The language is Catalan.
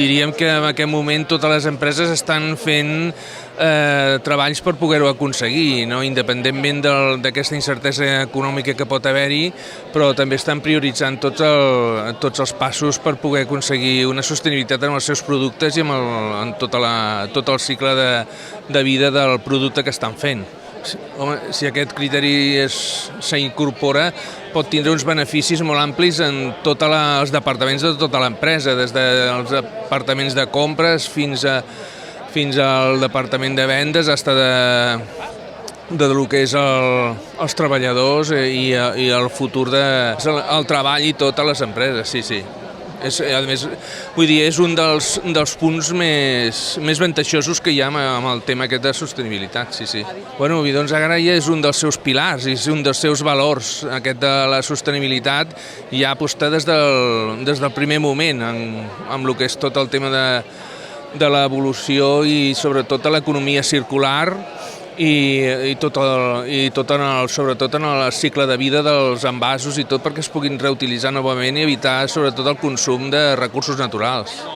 Diríem que en aquest moment totes les empreses estan fent treballs per poder-ho aconseguir, no? Independentment d'aquesta incertesa econòmica que pot haver-hi, però també estan prioritzant tots els passos per poder aconseguir una sostenibilitat en els seus productes i en tot el cicle de vida del producte que estan fent. Home, si aquest criteri s'incorpora, pot tindre uns beneficis molt amplis en tots els departaments de tota l'empresa, des dels departaments de compres fins al departament de vendes, fins de lo que és els treballadors i el futur del treball i tot a les empreses, sí, sí. A més, vull dir, és un dels punts més avantatjosos que hi ha amb el tema aquest de sostenibilitat, sí, sí. Bueno, Bidons Agraria és un dels seus pilars, és un dels seus valors, aquest de la sostenibilitat, i ja aposta des del primer moment amb el que és tot el tema de l'evolució i sobretot de l'economia circular, sobretot en el cicle de vida dels envasos i tot perquè es puguin reutilitzar novament i evitar sobretot el consum de recursos naturals.